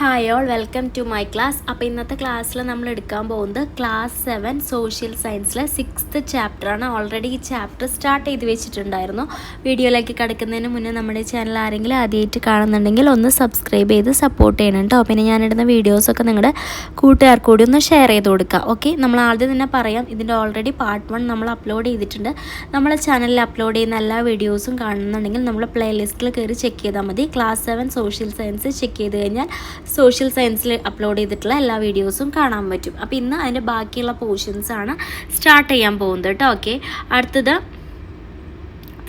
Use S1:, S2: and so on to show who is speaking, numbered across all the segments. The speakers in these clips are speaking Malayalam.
S1: Hi all, welcome to my class. അപ്പോൾ ഇന്നത്തെ ക്ലാസ്സിൽ നമ്മൾ എടുക്കാൻ പോകുന്നത് ക്ലാസ് 7 സോഷ്യൽ സയൻസിലെ 6th ചാപ്റ്ററാണ്. ഓൾറെഡി ഈ ചാപ്റ്റർ സ്റ്റാർട്ട് ചെയ്ത് വെച്ചിട്ടുണ്ടായിരുന്നു. വീഡിയോയിലേക്ക് കിടക്കുന്നതിന് മുന്നേ നമ്മുടെ ചാനൽ ആരെങ്കിലും ആദ്യമായിട്ട് കാണുന്നുണ്ടെങ്കിൽ ഒന്ന് സബ്സ്ക്രൈബ് ചെയ്ത് സപ്പോർട്ട് ചെയ്യണം കേട്ടോ. പിന്നെ ഞാനിടുന്ന വീഡിയോസൊക്കെ നിങ്ങളുടെ കൂട്ടുകാർക്ക് കൂടി ഒന്ന് ഷെയർ ചെയ്ത് കൊടുക്കുക. ഓക്കെ, നമ്മൾ ആദ്യം തന്നെ പറയാം, ഇതിൻ്റെ ഓൾറെഡി പാർട്ട് 1 നമ്മൾ അപ്ലോഡ് ചെയ്തിട്ടുണ്ട്. നമ്മളെ ചാനലിൽ അപ്ലോഡ് ചെയ്യുന്ന എല്ലാ വീഡിയോസും കാണുന്നുണ്ടെങ്കിൽ നമ്മൾ പ്ലേലിസ്റ്റിൽ കയറി ചെക്ക് ചെയ്താൽ മതി. ക്ലാസ് 7 സോഷ്യൽ സയൻസ് ചെക്ക് ചെയ്ത് കഴിഞ്ഞാൽ സോഷ്യൽ സയൻസിൽ അപ്ലോഡ് ചെയ്തിട്ടുള്ള എല്ലാ വീഡിയോസും കാണാൻ പറ്റും. അപ്പോൾ ഇന്ന് അതിൻ്റെ ബാക്കിയുള്ള പോർഷൻസാണ് സ്റ്റാർട്ട് ചെയ്യാൻ പോകുന്നത് കേട്ടോ. ഓക്കെ, അടുത്തത്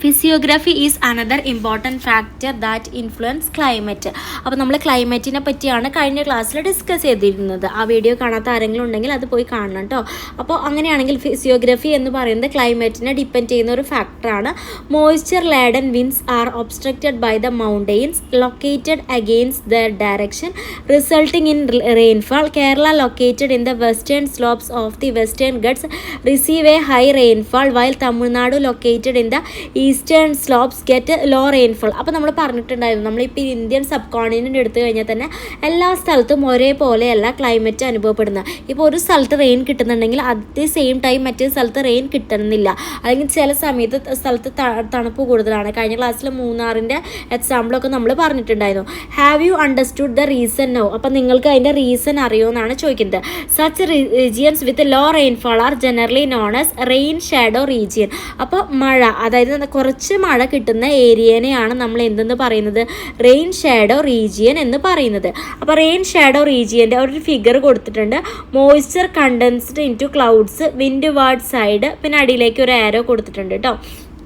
S1: physiography is another important factor that influence climate. അപ്പോൾ നമ്മൾ ക്ലൈമറ്റിനെ പറ്റിയാണ് കഴിഞ്ഞ ക്ലാസ്സിൽ ഡിസ്കസ് ചെയ്തിരുന്നത്. ആ വീഡിയോ കാണാത്ത ആരെങ്കിലും ഉണ്ടെങ്കിൽ അത് പോയി കാണണം കേട്ടോ. അപ്പോൾ അങ്ങനെയാണെങ്കിൽ ഫിസിയോഗ്രഫി എന്ന് പറയുന്നത് ക്ലൈമറ്റിനെ ഡിപ്പെൻഡ് ചെയ്യുന്ന ഒരു ഫാക്ടറാണ്. Moisture laden winds are obstructed by the mountains located against their direction resulting in rainfall. Kerala located in the western slopes of the western Ghats receive a high rainfall while Tamil Nadu located in the eastern slopes get low rainfall. അപ്പോൾ നമ്മൾ പറഞ്ഞിട്ടുണ്ടായിരുന്നു, നമ്മളിപ്പോൾ ഇന്ത്യൻ സബ് കോണ്ടിനെൻ്റ് എടുത്തു കഴിഞ്ഞാൽ തന്നെ എല്ലാ സ്ഥലത്തും ഒരേപോലെയല്ല ക്ലൈമറ്റ് അനുഭവപ്പെടുന്നത്. ഇപ്പോൾ ഒരു സ്ഥലത്ത് റെയിൻ കിട്ടുന്നുണ്ടെങ്കിൽ അറ്റ് ദി സെയിം ടൈം മറ്റേ സ്ഥലത്ത് റെയിൻ കിട്ടുന്നില്ല, അല്ലെങ്കിൽ ചില സമയത്ത് സ്ഥലത്ത് തണുപ്പ് കൂടുതലാണ്. കഴിഞ്ഞ ക്ലാസ്സിൽ മൂന്നാറിൻ്റെ എക്സാമ്പിളൊക്കെ നമ്മൾ പറഞ്ഞിട്ടുണ്ടായിരുന്നു. Have you understood the reason no? അപ്പോൾ നിങ്ങൾക്ക് അതിൻ്റെ റീസൺ അറിയുമെന്നാണ് ചോദിക്കുന്നത്. Such regions with low rainfall are generally known as rain shadow region. അപ്പോൾ മഴ, അതായത് കുറച്ച് മഴ കിട്ടുന്ന ഏരിയനെയാണ് നമ്മൾ എന്തെന്ന് പറയുന്നത്, റെയിൻ ഷാഡോ റീജിയൻ എന്ന് പറയുന്നത്. അപ്പോൾ റെയിൻ ഷാഡോ റീജിയൻ്റെ ഒരു ഫിഗർ കൊടുത്തിട്ടുണ്ട്. Moisture condensed into clouds windward side, പിന്നെ അടിയിലേക്ക് ഒരു ആരോ കൊടുത്തിട്ടുണ്ട് കേട്ടോ.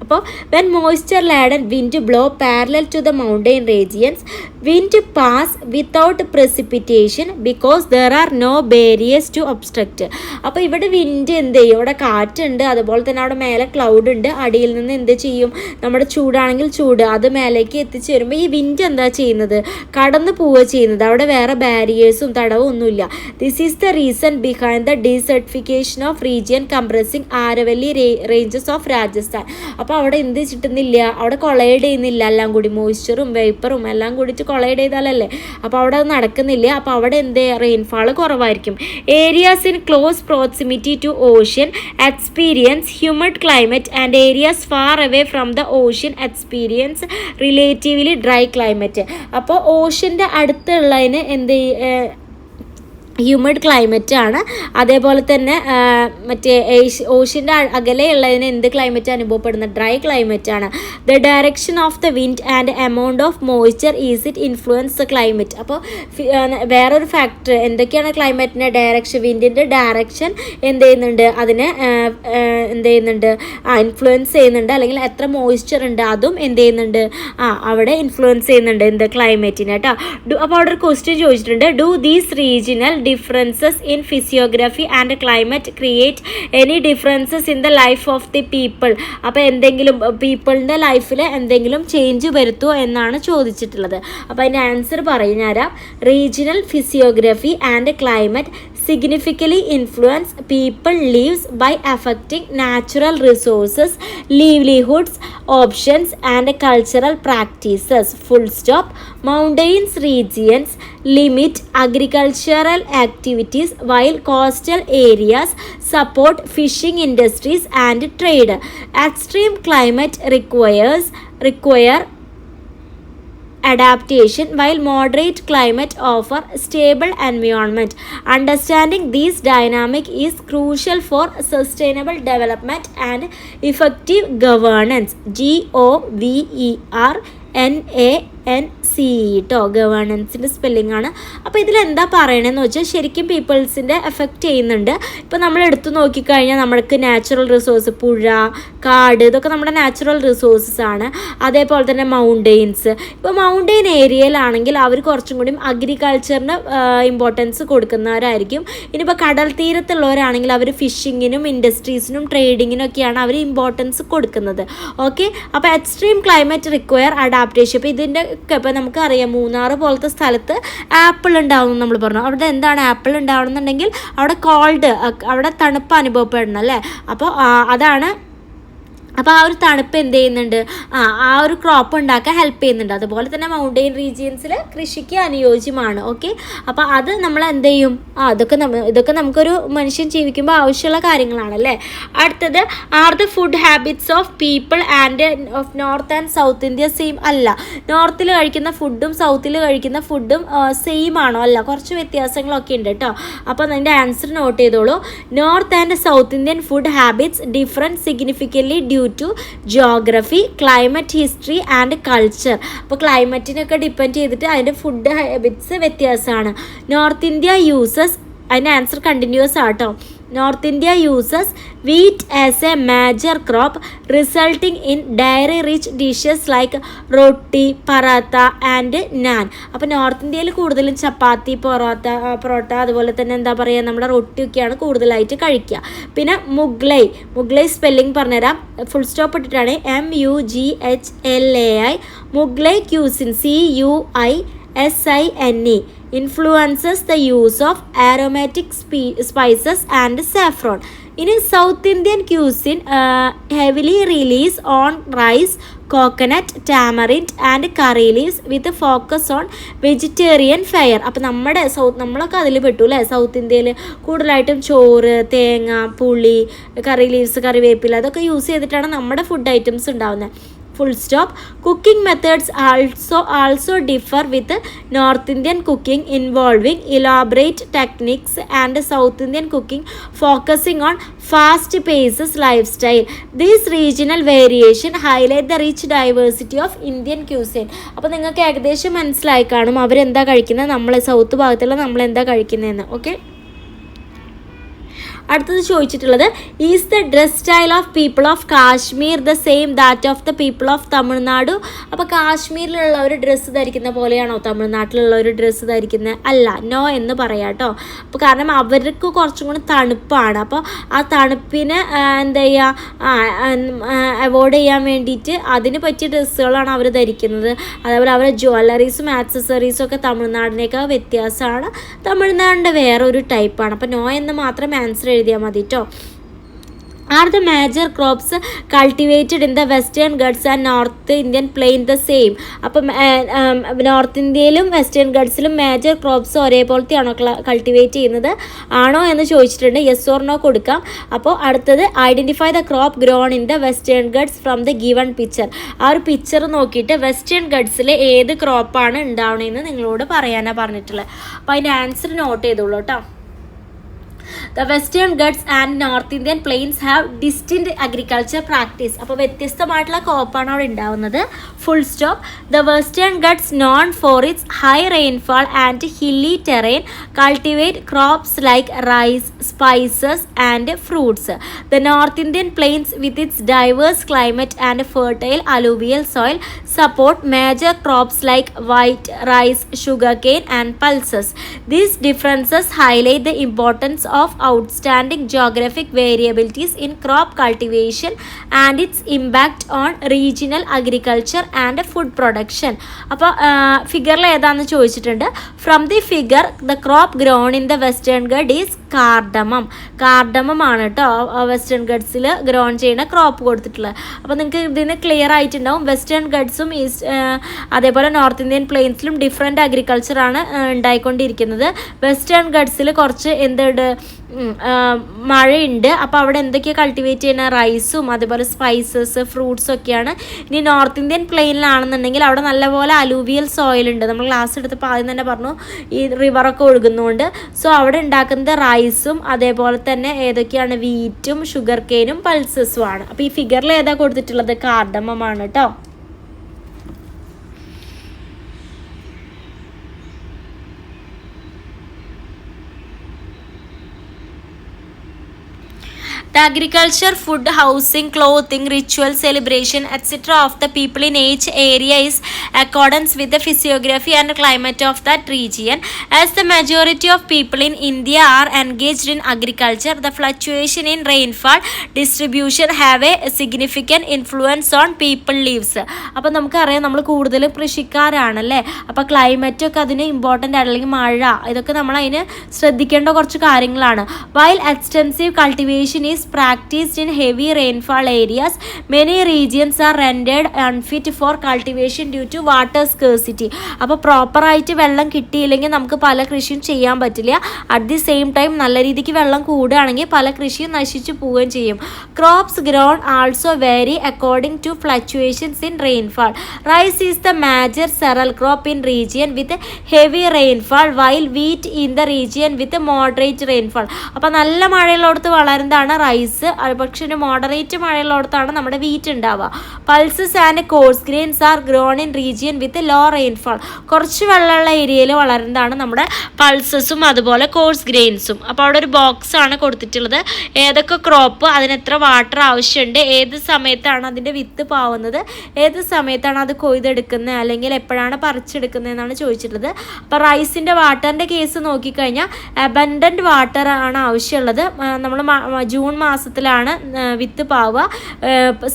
S1: അപ്പോൾ when moisture laden wind blow parallel to the mountain regions wind pass without precipitation because there are no barriers to obstruct. അപ്പോൾ ഇവിടെ വിൻഡ് എന്ത് ചെയ്യും, ഇവിടെ കാറ്റുണ്ട്, അതുപോലെ തന്നെ അവിടെ മേലെ ക്ലൗഡ് ഉണ്ട്. അടിയിൽ നിന്ന് എന്ത് ചെയ്യും, നമ്മുടെ ചൂടാണെങ്കിൽ ചൂട് അത് മേലേക്ക് എത്തിച്ച് വരുമ്പോൾ ഈ വിൻഡ് എന്താ ചെയ്യുന്നത്, കടന്നു പോവുക ചെയ്യുന്നത്. അവിടെ വേറെ ബാരിയേഴ്സും തടവും ഒന്നുമില്ല. This is the reason behind the desertification of region compressing Aravalli ranges of Rajasthan. അപ്പോൾ അവിടെ എന്ത് കിട്ടുന്നില്ല, അവിടെ കൊളൈഡ് ചെയ്യുന്നില്ല, എല്ലാം കൂടി മോയ്സ്ചറും വേപ്പറും എല്ലാം കൂടിയിട്ട് കൊളൈഡ് ചെയ്താലല്ലേ. അപ്പോൾ അവിടെ അത് നടക്കുന്നില്ല. അപ്പോൾ അവിടെ എന്ത് റെയിൻഫാൾ കുറവായിരിക്കും. Areas in close proximity to ocean experience humid climate and areas far away from the ocean experience relatively dry climate. അപ്പോൾ ഓഷ്യൻ്റെ അടുത്തുള്ളതിന് എന്ത് ഹ്യൂമിഡ് ക്ലൈമറ്റ് ആണ്. അതേപോലെ തന്നെ മറ്റേ ഓഷ്യൻ്റെ അകലെയുള്ളതിന് എന്ത് ക്ലൈമറ്റ് അനുഭവപ്പെടുന്നത്, ഡ്രൈ ക്ലൈമറ്റ് ആണ്. The direction of the wind and amount of moisture is it influence the climate. അപ്പോൾ വേറൊരു ഫാക്ടർ എന്തൊക്കെയാണ് ക്ലൈമറ്റിൻ്റെ ഡയറക്ഷൻ, വിൻഡിൻ്റെ ഡയറക്ഷൻ എന്ത് ചെയ്യുന്നുണ്ട്, അതിനെ എന്ത് ചെയ്യുന്നുണ്ട്, ഇൻഫ്ലുവൻസ് ചെയ്യുന്നുണ്ട്. അല്ലെങ്കിൽ എത്ര മോയ്സ്ചർ ഉണ്ട് അതും എന്ത് ചെയ്യുന്നുണ്ട്, അവിടെ ഇൻഫ്ലുവൻസ് ചെയ്യുന്നുണ്ട് എന്ത് ക്ലൈമറ്റിനെ കേട്ടോ. അപ്പോൾ അവിടെ ഒരു ക്വസ്റ്റ്യൻ ചോദിച്ചിട്ടുണ്ട്, do these regional differences in physiography and climate create any differences in the life of the people? അപ്പോൾ എന്തെങ്കിലും പീപ്പിളിൻ്റെ ലൈഫിൽ എന്തെങ്കിലും ചേഞ്ച് വരുത്തുമോ എന്നാണ് ചോദിച്ചിട്ടുള്ളത്. അപ്പോൾ അതിൻ്റെ ആൻസർ പറഞ്ഞുതരാം. Regional physiography and climate significantly influence people lives by affecting natural resources, livelihoods, options and cultural practices. Full stop. Mountains regions limit agricultural activities while coastal areas support fishing industries and trade. Extreme climate require adaptation while moderate climate offer stable environment. Understanding these dynamic is crucial for sustainable development and effective governance. GOVERNANCE കേട്ടോ, ഗവേണൻസിൻ്റെ സ്പെല്ലിംഗ് ആണ്. അപ്പോൾ ഇതിലെന്താ പറയണമെന്ന് വെച്ചാൽ ശരിക്കും പീപ്പിൾസിൻ്റെ എഫക്റ്റ് ചെയ്യുന്നുണ്ട്. ഇപ്പോൾ നമ്മൾ എടുത്തു നോക്കിക്കഴിഞ്ഞാൽ നമ്മൾക്ക് നാച്ചുറൽ റിസോഴ്സ്, പുഴ, കാട്, ഇതൊക്കെ നമ്മുടെ നാച്ചുറൽ റിസോഴ്സസ് ആണ്. അതേപോലെ തന്നെ മൗണ്ടെയിൻസ്. ഇപ്പോൾ മൗണ്ടെയിൻ ഏരിയയിലാണെങ്കിൽ അവർ കുറച്ചും കൂടി അഗ്രികൾച്ചറിന് ഇമ്പോർട്ടൻസ് കൊടുക്കുന്നവരായിരിക്കും. ഇനിയിപ്പോൾ കടൽ തീരത്തുള്ളവരാണെങ്കിൽ അവർ ഫിഷിങ്ങിനും ഇൻഡസ്ട്രീസിനും ട്രേഡിങ്ങിനും ഒക്കെയാണ് അവർ ഇമ്പോർട്ടൻസ് കൊടുക്കുന്നത്. ഓക്കെ, അപ്പോൾ എക്സ്ട്രീം ക്ലൈമറ്റ് റിക്വയർ അഡാപ്റ്റേഷൻ. ഇപ്പോൾ ഇതിൻ്റെ ഇപ്പോൾ നമുക്കറിയാം മൂന്നാർ പോലത്തെ സ്ഥലത്ത് ആപ്പിൾ ഉണ്ടാവും നമ്മൾ പറഞ്ഞു. അവിടെ എന്താണ് ആപ്പിൾ ഉണ്ടാവണമെന്നുണ്ടെങ്കിൽ അവിടെ കോൾഡ്, അവിടെ തണുപ്പ് അനുഭവപ്പെടണം അല്ലേ. അപ്പോൾ അതാണ് അപ്പോൾ ആ ഒരു തണുപ്പ് എന്ത് ചെയ്യുന്നുണ്ട്, ആ ഒരു ക്രോപ്പ് ഉണ്ടാക്കാൻ ഹെൽപ്പ് ചെയ്യുന്നുണ്ട്. അതുപോലെ തന്നെ മൗണ്ടെയിൻ റീജിയൻസിൽ കൃഷിക്ക് അനുയോജ്യമാണ്. ഓക്കെ, അപ്പോൾ അത് നമ്മൾ എന്ത് ചെയ്യും, ഇതൊക്കെ നമുക്കൊരു മനുഷ്യൻ ജീവിക്കുമ്പോൾ ആവശ്യമുള്ള കാര്യങ്ങളാണല്ലേ. അടുത്തത്, are the food habits of people and of north and south India same? അല്ല. നോർത്തിൽ കഴിക്കുന്ന ഫുഡും സൗത്തിൽ കഴിക്കുന്ന ഫുഡും സെയിം ആണോ? അല്ല, കുറച്ച് വ്യത്യാസങ്ങളൊക്കെ ഉണ്ട് കേട്ടോ. അപ്പോൾ അതിൻ്റെ ആൻസർ നോട്ട് ചെയ്തോളൂ. North and south Indian food habits different significantly due to geography, climate, history and culture. അപ്പോൾ ക്ലൈമറ്റിനൊക്കെ ഡിപ്പെൻഡ് ചെയ്തിട്ട് അതിൻ്റെ ഫുഡ് ഹാബിറ്റ്സ് വ്യത്യാസമാണ്. നോർത്ത് ഇന്ത്യ യൂസസ്, അതിൻ്റെ ആൻസർ കണ്ടിന്യൂസ് ആട്ടോ. North India uses wheat as a major crop, resulting in dairy-rich dishes like roti, paratha and naan. അപ്പോൾ നോർത്ത് ഇന്ത്യയിൽ കൂടുതലും ചപ്പാത്തി, പൊറോട്ട അതുപോലെ തന്നെ എന്താ പറയുക, നമ്മുടെ റൊട്ടിയൊക്കെയാണ് കൂടുതലായിട്ട് കഴിക്കുക. പിന്നെ മുഗ്ലൈ സ്പെല്ലിംഗ് പറഞ്ഞുതരാം, ഫുൾ സ്റ്റോപ്പ് ഇട്ടിട്ടാണ്, MUGHLAI. Mughlai cuisine, CUISINE influences the use of aromatic spices and saffron. In South Indian cuisine, heavily relies on rice, coconut, tamarind and curry leaves with a focus on vegetarian fare. അപ്പോൾ നമ്മളൊക്കെ അതിൽ പെട്ടു അല്ലേ. സൗത്ത് ഇന്ത്യയിൽ കൂടുതലായിട്ടും ചോറ്, തേങ്ങ, പുളി, കറി ലീവ്സ്, കറിവേപ്പില അതൊക്കെ യൂസ് ചെയ്തിട്ടാണ് നമ്മുടെ ഫുഡ് ഐറ്റംസ് ഉണ്ടാവുന്നത്. Full stop. Cooking methods also differ with North Indian cooking involving elaborate techniques and South Indian cooking focusing on fast-paced lifestyle. This regional variation highlight the rich diversity of Indian cuisine. അപ്പോൾ നിങ്ങൾക്ക് ഏകദേശം മനസ്സിലായി കാണും അവരെന്താ കഴിക്കുന്നത്, നമ്മൾ സൗത്ത് ഭാഗത്തുള്ള നമ്മളെന്താ കഴിക്കുന്നതെന്ന്. ഓക്കെ, അടുത്തത് ചോദിച്ചിട്ടുള്ളത്, is the dress style of people of Kashmir the same that of the people of Tamil Nadu? അപ്പോൾ കാശ്മീരിലുള്ള ഒരു ഡ്രസ്സ് ധരിക്കുന്ന പോലെയാണോ തമിഴ്നാട്ടിലുള്ള ഒരു ഡ്രസ്സ് ധരിക്കുന്നത്? അല്ല, നോ എന്ന് പറയാം കേട്ടോ. അപ്പോൾ കാരണം അവർക്ക് കുറച്ചും കൂടി തണുപ്പാണ്. അപ്പോൾ ആ തണുപ്പിനെ എന്താ ചെയ്യുക, അവോയ്ഡ് ചെയ്യാൻ വേണ്ടിയിട്ട് അതിന് പറ്റിയ ഡ്രസ്സുകളാണ് അവർ ധരിക്കുന്നത്. അതേപോലെ അവരുടെ ജ്വല്ലറീസും ആക്സസറീസും ഒക്കെ തമിഴ്നാടിനേക്കാൾ വ്യത്യാസമാണ്. തമിഴ്നാടിൻ്റെ വേറൊരു ടൈപ്പാണ്. അപ്പോൾ നോ എന്ന് മാത്രം ആൻസർ എഴുതിയാൽ മതി കേട്ടോ. Are the major crops cultivated in the western Ghats and North Indian plain the same? അപ്പം നോർത്ത് ഇന്ത്യയിലും വെസ്റ്റേൺ ഗഡ്സിലും മേജർ ക്രോപ്സ് ഒരേപോലത്തെയാണോ കൾട്ടിവേറ്റ് ചെയ്യുന്നത് ആണോ എന്ന് ചോദിച്ചിട്ടുണ്ട്. യെസ് ഓർ നോ കൊടുക്കാം. അപ്പോൾ അടുത്തത്, identify the crop grown in the western guts from the given picture. ആ ഒരു പിക്ചർ നോക്കിയിട്ട് വെസ്റ്റേൺ ഗഡ്സിൽ ഏത് ക്രോപ്പാണ് ഉണ്ടാവണമെന്ന് നിങ്ങളോട് പറയാനാണ് പറഞ്ഞിട്ടുള്ളത്. അപ്പോൾ അതിൻ്റെ ആൻസർ നോട്ട് ചെയ്തോളൂ കേട്ടോ. The Western Ghats and North Indian Plains have distinct agriculture practice. അപ്പോൾ വ്യത്യസ്തമായിട്ടുള്ള ക്രോപ്പാണ് അവിടെ ഉണ്ടാവുന്നത്. Full stop. The Western Ghats, known for its high rainfall and hilly terrain, cultivate crops like rice, spices and fruits. The North Indian Plains, with its diverse climate and fertile alluvial soil, support major crops like wheat, rice, sugarcane and pulses. These differences highlight the importance of outstanding geographic variabilities in crop cultivation and its impact on regional agriculture and food production. അപ്പോൾ ഫിഗറിൽ ഏതാണെന്ന് ചോദിച്ചിട്ടുണ്ട്. From the figure the crop grown in the western Ghat is cardamom ആണ് കേട്ടോ വെസ്റ്റേൺ ഗഡ്സിൽ ഗ്രോൺ ചെയ്യുന്ന ക്രോപ്പ് കൊടുത്തിട്ടുള്ളത്. അപ്പോൾ നിങ്ങൾക്ക് ഇതിന് ക്ലിയർ ആയിട്ടുണ്ടാവും. വെസ്റ്റേൺ ഗഡ്സും അതേപോലെ നോർത്ത് ഇന്ത്യൻ പ്ലെയിൻസിലും ഡിഫറെൻറ്റ് അഗ്രികൾച്ചറാണ് ഉണ്ടായിക്കൊണ്ടിരിക്കുന്നത്. വെസ്റ്റേൺ ഗഡ്സിൽ കുറച്ച് എന്തുണ്ട്, മഴയുണ്ട്. അപ്പോൾ അവിടെ എന്തൊക്കെയാണ് കൾട്ടിവേറ്റ് ചെയ്യുന്ന, റൈസും അതേപോലെ സ്പൈസസ്, ഫ്രൂട്ട്സ് ഒക്കെയാണ്. ഇനി നോർത്ത് ഇന്ത്യൻ പ്ലെയിനിലാണെന്നുണ്ടെങ്കിൽ അവിടെ നല്ലപോലെ അലൂവിയൽ സോയിൽ ഉണ്ട്. നമ്മൾ ക്ലാസ് എടുത്തപ്പോൾ ആദ്യം തന്നെ പറഞ്ഞു ഈ റിവറൊക്കെ ഒഴുകുന്നതുകൊണ്ട്. സോ അവിടെ ഉണ്ടാക്കുന്നത് റൈസും അതേപോലെ തന്നെ ഏതൊക്കെയാണ്, വീറ്റും ഷുഗർ കെയിനും പൾസസും ആണ്. അപ്പോൾ ഈ ഫിഗറിൽ ഏതാ കൊടുത്തിട്ടുള്ളത്, കാർഡമമാണ് കേട്ടോ. The agriculture, food, housing, clothing, ritual, celebration, etc. of the people in each area is accordance with the physiography and climate of that region. As the majority of people in India are engaged in agriculture, the fluctuation in rainfall distribution have a significant influence on people lives. അപ്പോൾ നമുക്കറിയാം നമ്മൾ കൂടുതലും കൃഷിക്കാരാണല്ലേ. അപ്പോൾ ക്ലൈമറ്റൊക്കെ അതിന് ഇമ്പോർട്ടൻ്റ് ആണ്, അല്ലെങ്കിൽ മഴ, ഇതൊക്കെ നമ്മൾ അതിന് ശ്രദ്ധിക്കേണ്ട കുറച്ച് കാര്യങ്ങളാണ്. While extensive cultivation is is practiced in heavy rainfall areas. Many regions are rendered unfit for cultivation due to water scarcity. അപ്പോൾ പ്രോപ്പറായിട്ട് വെള്ളം കിട്ടിയില്ലെങ്കിൽ നമുക്ക് പല കൃഷിയും ചെയ്യാൻ പറ്റില്ല. അറ്റ് ദി സെയിം ടൈം നല്ല രീതിക്ക് വെള്ളം കൂടുകയാണെങ്കിൽ പല കൃഷിയും നശിച്ചു പോവുകയും ചെയ്യും. Crops grown also vary according to fluctuations in rainfall. Rice is the major cereal crop in region with heavy rainfall while wheat in the region with moderate rainfall. അപ്പോൾ നല്ല മഴയുള്ളടത്ത് വളരുന്നതാണ് റൈസ്, പക്ഷേ ഒരു മോഡറേറ്റ് മഴയുള്ളടത്താണ് നമ്മുടെ വീറ്റ് ഉണ്ടാവുക. Pulses and coarse grains are grown in region with low rainfall. കുറച്ച് വെള്ളമുള്ള ഏരിയയിൽ വളരുന്നതാണ് നമ്മുടെ പൾസസും അതുപോലെ കോഴ്സ് ഗ്രെയിൻസും. അപ്പോൾ അവിടെ ഒരു ബോക്സ് ആണ് കൊടുത്തിട്ടുള്ളത്. ഏതൊക്കെ ക്രോപ്പ്, അതിന് എത്ര വാട്ടർ ആവശ്യമുണ്ട്, ഏത് സമയത്താണ് അതിൻ്റെ വിത്ത് പാവുന്നത്, ഏത് സമയത്താണ് അത് കൊയ്തെടുക്കുന്നത് അല്ലെങ്കിൽ എപ്പോഴാണ് പറിച്ചെടുക്കുന്നത് എന്നാണ് ചോദിച്ചിട്ടുള്ളത്. അപ്പോൾ റൈസിൻ്റെ വാട്ടറിൻ്റെ കേസ് നോക്കിക്കഴിഞ്ഞാൽ അബൻഡൻറ്റ് വാട്ടർ ആണ് ആവശ്യമുള്ളത്. നമ്മൾ ജൂൺ മാസത്തിലാണ് വിത്ത് പാവുക,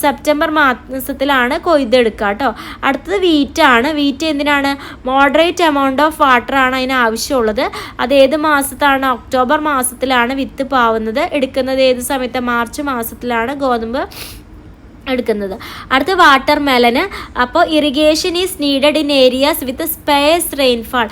S1: സെപ്റ്റംബർ മാസത്തിലാണ് കൊയ്തെടുക്കുക കേട്ടോ. അടുത്തത് വീറ്റാണ്. വീറ്റ് എന്തിനാണ്? മോഡറേറ്റ് എമൗണ്ട് ഓഫ് വാട്ടർ ആണ് അതിന് ആവശ്യമുള്ളത്. അത് ഏത് മാസത്താണ്? ഒക്ടോബർ മാസത്തിലാണ് വിത്ത് പാവുന്നത്. എടുക്കുന്നത് ഏത് സമയത്ത്? മാർച്ച് മാസത്തിലാണ് ഗോതമ്പ് എടുക്കുന്നത്. അടുത്ത വാട്ടർ മെലന്. അപ്പോൾ irrigation is needed in areas with space rainfall.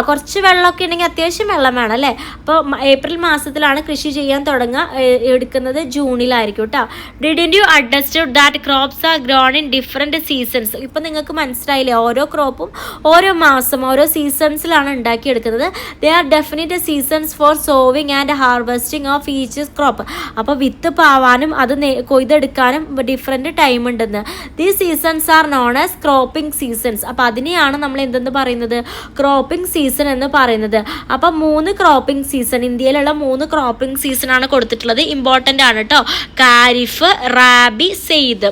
S1: കുറച്ച് വെള്ളമൊക്കെ ഉണ്ടെങ്കിൽ അത്യാവശ്യം വെള്ളം വേണം അല്ലേ. അപ്പോൾ ഏപ്രിൽ മാസത്തിലാണ് കൃഷി ചെയ്യാൻ തുടങ്ങുക, എടുക്കുന്നത് ജൂണിലായിരിക്കും കേട്ടോ. Didn't you understood that crops R grown in different seasons. ഇപ്പോൾ നിങ്ങൾക്ക് മനസ്സിലായില്ലേ, ഓരോ ക്രോപ്പും ഓരോ മാസം ഓരോ സീസൺസിലാണ് ഉണ്ടാക്കിയെടുക്കുന്നത്. They are definite seasons for sowing and harvesting of each crop. അപ്പോൾ വിത്ത് പാവാനും അത് കൊയ്തെടുക്കാനും ഡിഫറെൻറ്റ് ടൈം ഉണ്ടെന്ന്. These seasons are known as cropping seasons. അപ്പോൾ അതിനെയാണ് നമ്മൾ എന്തെന്ന് പറയുന്നത്? ക്രോപ്പിംഗ് സീസൺ എന്ന് പറയുന്നത്. അപ്പം 3 ക്രോപ്പിംഗ് സീസൺ, ഇന്ത്യയിലുള്ള 3 ക്രോപ്പിംഗ് സീസണാണ് കൊടുത്തിട്ടുള്ളത്. ഇമ്പോർട്ടൻ്റ് ആണ് കേട്ടോ. ഖാരിഫ്, റാബി, സെയ്ദ്,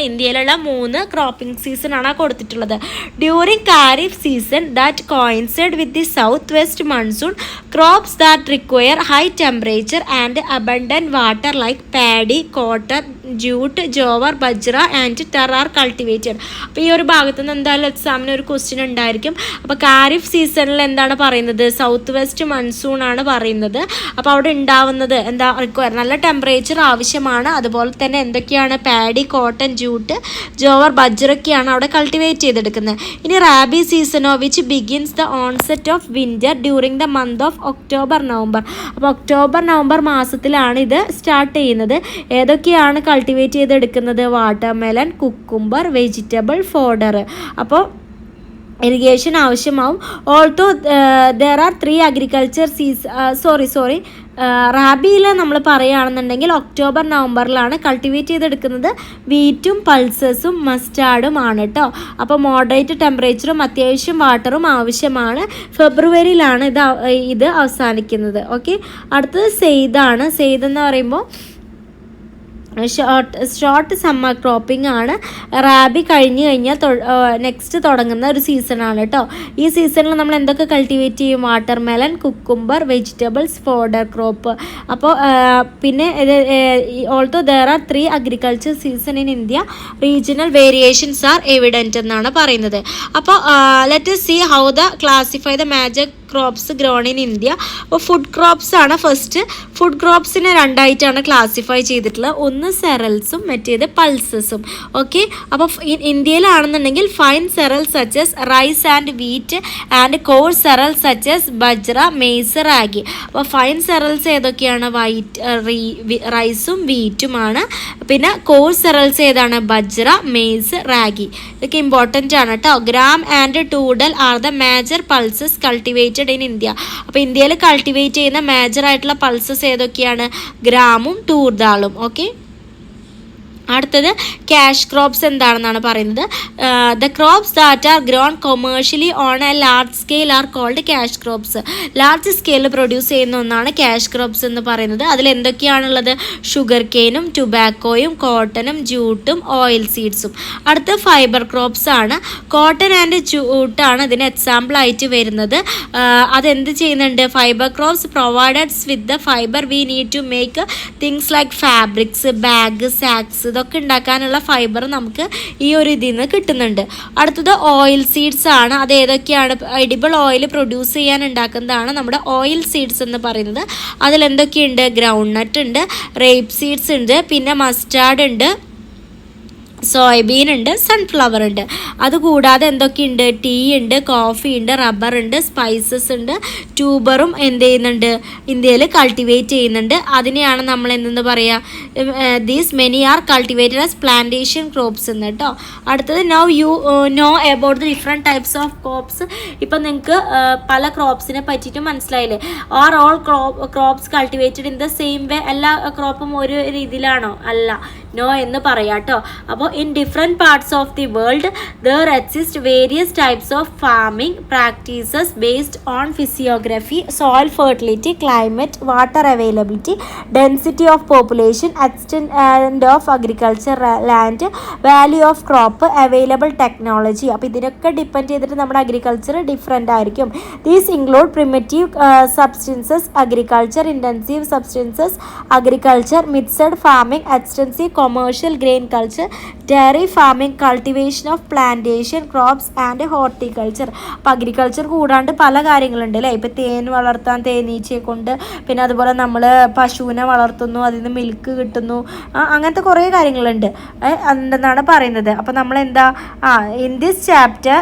S1: ഇന്ത്യയിലുള്ള 3 ക്രോപ്പിംഗ് സീസൺ ആണ് കൊടുത്തിട്ടുള്ളത്. During kharif season that coincide with the south west monsoon, crops that require high temperature and abundant water like paddy, cotton, jute, jowar, bajra and tur are cultivated. അപ്പോൾ ഈ ഒരു ഭാഗത്ത് നിന്ന് എന്തായാലും എക്സാമിന് ഒരു ക്വസ്റ്റ്യൻ ഉണ്ടായിരിക്കും. അപ്പോൾ ഖാരിഫ് സീസണിൽ എന്താണ് പറയുന്നത്? സൗത്ത് വെസ്റ്റ് മൺസൂൺ ആണ് പറയുന്നത്. അപ്പോൾ അവിടെ ഉണ്ടാവുന്നത് എന്താ? റിക്വയർ, നല്ല ടെമ്പറേച്ചർ ആവശ്യമാണ്. അതുപോലെ തന്നെ എന്തൊക്കെയാണ്? പാഡി, കോട്ടൺ, ജൂട്ട്, ജോവർ, ബജ്രൊക്കെയാണ് അവിടെ കൾട്ടിവേറ്റ് ചെയ്തെടുക്കുന്നത്. ഇനി റാബി സീസണോ, which begins the onset of winter during the month of October November. അപ്പോൾ ഒക്ടോബർ നവംബർ മാസത്തിലാണ് ഇത് സ്റ്റാർട്ട് ചെയ്യുന്നത്. ഏതൊക്കെയാണ് കൾട്ടിവേറ്റ് ചെയ്തെടുക്കുന്നത്? Watermelon, cucumber, vegetable, fodder. അപ്പോൾ ഇറിഗേഷൻ ആവശ്യമാവും. ഓൾസോ ദർ ആർ 3 അഗ്രികൾച്ചർ റാബിയിൽ നമ്മൾ പറയുകയാണെന്നുണ്ടെങ്കിൽ ഒക്ടോബർ നവംബറിലാണ് കൾട്ടിവേറ്റ് ചെയ്തെടുക്കുന്നത്. വീറ്റും പൾസസും മസ്റ്റാർഡും ആണ് കേട്ടോ. അപ്പോൾ മോഡറേറ്റ് ടെമ്പറേച്ചറും അത്യാവശ്യം വാട്ടറും ആവശ്യമാണ്. ഫെബ്രുവരിയിലാണ് ഇത് അവസാനിക്കുന്നത്. ഓക്കെ, അടുത്തത് സെയ്ദാണ്. സെയ്ദ് എന്ന് പറയുമ്പോൾ ഷോർട്ട് സമ്മർ ക്രോപ്പിംഗ് ആണ്. റാബി കഴിഞ്ഞ് കഴിഞ്ഞാൽ നെക്സ്റ്റ് തുടങ്ങുന്ന ഒരു സീസണാണ് കേട്ടോ. ഈ സീസണിൽ നമ്മൾ എന്തൊക്കെ കൾട്ടിവേറ്റ് ചെയ്യും? Watermelon, cucumber, vegetables, fodder crop. അപ്പോൾ പിന്നെ also there are 3 agriculture season in India. Regional variations are evident എന്നാണ് പറയുന്നത്. അപ്പോൾ let us see how the classify the major crops grown in India. അപ്പോൾ ഫുഡ് ക്രോപ്സ് ആണ് ഫസ്റ്റ്. ഫുഡ് ക്രോപ്സിനെ 2ആയിട്ടാണ് ക്ലാസിഫൈ ചെയ്തിട്ടുള്ളത്. ഒന്ന് സെറൽസും മറ്റേത് പൾസസും. ഓക്കെ, അപ്പോൾ ഇന്ത്യയിലാണെന്നുണ്ടെങ്കിൽ fine cereal such as rice and wheat and coarse cereal such as bajra, maize, ragi. അപ്പോൾ ഫൈൻ സെറൽസ് ഏതൊക്കെയാണ്? റൈസും വീറ്റുമാണ്. പിന്നെ കോഴ്സ് സെറൽസ് ഏതാണ്? ബജ്ര, മെയ്സ്, റാഗി. ഇതൊക്കെ ഇമ്പോർട്ടൻ്റ് ആണ് കേട്ടോ. Gram and tur dal are the major pulses cultivated in India. അപ്പോൾ ഇന്ത്യയിൽ കൾട്ടിവേറ്റ് ചെയ്യുന്ന മേജർ ആയിട്ടുള്ള പൾസസ് ഏതൊക്കെയാണ്? ഗ്രാമും ടൂർദാളും. ഓക്കെ, അടുത്തത് ക്യാഷ് ക്രോപ്സ് എന്താണെന്നാണ് പറയുന്നത്. The crops that are grown commercially on a large scale are called cash crops. Large സ്കെയിലിൽ പ്രൊഡ്യൂസ് ചെയ്യുന്ന ഒന്നാണ് ക്യാഷ് ക്രോപ്സ് എന്ന് പറയുന്നത്. അതിൽ എന്തൊക്കെയാണുള്ളത്? ഷുഗർ കെയിനും ടൊബാക്കോയും കോട്ടനും ജൂട്ടും ഓയിൽ സീഡ്സും. അടുത്ത ഫൈബർ ക്രോപ്സ് ആണ്. കോട്ടൺ ആൻഡ് ജൂട്ടാണ് ഇതിന് എക്സാമ്പിൾ ആയിട്ട് വരുന്നത്. അതെന്ത് ചെയ്യുന്നുണ്ട്? Fibre crops provides with the fibre we need to make things like fabrics, bag, sacks. ഇതൊക്കെ ഉണ്ടാക്കാനുള്ള ഫൈബർ നമുക്ക് ഈ ഒരു ഇതിൽ നിന്ന് കിട്ടുന്നുണ്ട്. അടുത്തത് ഓയിൽ സീഡ്സ് ആണ്. അത് ഏതൊക്കെയാണ്? എഡിബിൾ ഓയിൽ പ്രൊഡ്യൂസ് ചെയ്യാൻ ഉണ്ടാക്കുന്നതാണ് നമ്മുടെ ഓയിൽ സീഡ്സ് എന്ന് പറയുന്നത്. അതിലെന്തൊക്കെയുണ്ട്? ഗ്രൗണ്ട് നട്ട് ഉണ്ട്, റേപ്പ് സീഡ്സ് ഉണ്ട്, പിന്നെ മസ്റ്റാർഡ് ഉണ്ട്, സോയാബീൻ ഉണ്ട്, സൺഫ്ലവർ ഉണ്ട്. അതുകൂടാതെ എന്തൊക്കെയുണ്ട്? ടീ ഉണ്ട്, കോഫി ഉണ്ട്, റബ്ബർ ഉണ്ട്, സ്പൈസസ് ഉണ്ട്, ട്യൂബറും എന്ത് ചെയ്യുന്നുണ്ട്? ഇന്ത്യയിൽ കൾട്ടിവേറ്റ് ചെയ്യുന്നുണ്ട്. അതിനെയാണ് നമ്മൾ എന്തെന്ന് പറയുക? These many R cultivated as plantation crops എന്ന് കേട്ടോ. അടുത്തത് now you know about the different types of crops. ഇപ്പം നിങ്ങൾക്ക് പല ക്രോപ്സിനെ പറ്റിയിട്ട് മനസ്സിലായില്ലേ? Are all crops cultivated in the same way? എല്ലാ ക്രോപ്പും ഒരു രീതിയിലാണോ? അല്ല, നോ എന്ന് പറയാം കേട്ടോ. അപ്പോൾ in different parts of the world there exist various types of farming practices based on physiography, soil fertility, climate, water availability, density of population, extent of agriculture land, value of crop, available technology. അപ്പോൾ ഇതിനൊക്കെ ഡിപ്പെൻഡ് ചെയ്തിട്ട് നമ്മുടെ അഗ്രികൾച്ചർ ഡിഫറെൻ്റ് ആയിരിക്കും. These include primitive substances agriculture, intensive substances agriculture, mixed farming, extensive commercial grain culture, diary farming, cultivation of plantation crops and horticulture. അപ്പോൾ അഗ്രികൾച്ചർ കൂടാണ്ട് പല കാര്യങ്ങളുണ്ട് അല്ലേ? ഇപ്പോൾ തേൻ വളർത്താൻ തേനീച്ചയെ കൊണ്ട്, പിന്നെ അതുപോലെ നമ്മൾ പശുവിനെ വളർത്തുന്നു, അതിൽ നിന്ന് മിൽക്ക് കിട്ടുന്നു, അങ്ങനത്തെ കുറേ കാര്യങ്ങളുണ്ട് എന്തെന്നാണ് പറയുന്നത്. അപ്പോൾ നമ്മൾ എന്താ in this chapter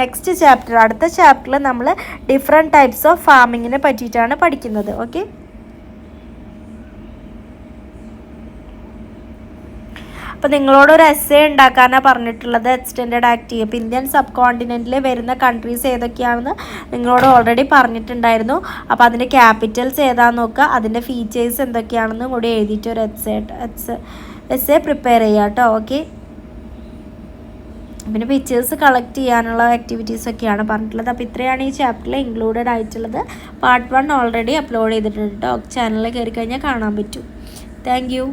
S1: next chapter, അടുത്ത ചാപ്റ്ററിൽ നമ്മൾ ഡിഫറെൻറ്റ് ടൈപ്സ് ഓഫ് ഫാമിങ്ങിനെ പറ്റിയിട്ടാണ് പഠിക്കുന്നത്. ഓക്കെ, അപ്പോൾ നിങ്ങളോടൊരു എസ്സേ ഉണ്ടാക്കാനാണ് പറഞ്ഞിട്ടുള്ളത്, എക്സ്റ്റെൻഡഡ് ആക്റ്റീവ്. അപ്പോൾ ഇന്ത്യൻ സബ് കോണ്ടിനെൻറ്റിൽ വരുന്ന കൺട്രീസ് ഏതൊക്കെയാണെന്ന് നിങ്ങളോട് ഓൾറെഡി പറഞ്ഞിട്ടുണ്ടായിരുന്നു. അപ്പോൾ അതിൻ്റെ ക്യാപിറ്റൽസ് ഏതാണെന്ന് നോക്കുക, അതിൻ്റെ ഫീച്ചേഴ്സ് എന്തൊക്കെയാണെന്നും കൂടി എഴുതിയിട്ട് ഒരു എസ്സേ പ്രിപ്പയർ ചെയ്യുക കേട്ടോ. ഓക്കെ, പിന്നെ പിക്ചേഴ്സ് കളക്ട് ചെയ്യാനുള്ള ആക്ടിവിറ്റീസൊക്കെയാണ് പറഞ്ഞിട്ടുള്ളത്. അപ്പോൾ ഇത്രയാണ് ഈ ചാപ്റ്ററിൽ ഇൻക്ലൂഡഡ് ആയിട്ടുള്ളത്. പാർട്ട് 1 ഓൾറെഡി അപ്ലോഡ് ചെയ്തിട്ടുണ്ട് കേട്ടോ. ചാനലിൽ കയറി കഴിഞ്ഞാൽ കാണാൻ പറ്റും. Thank you.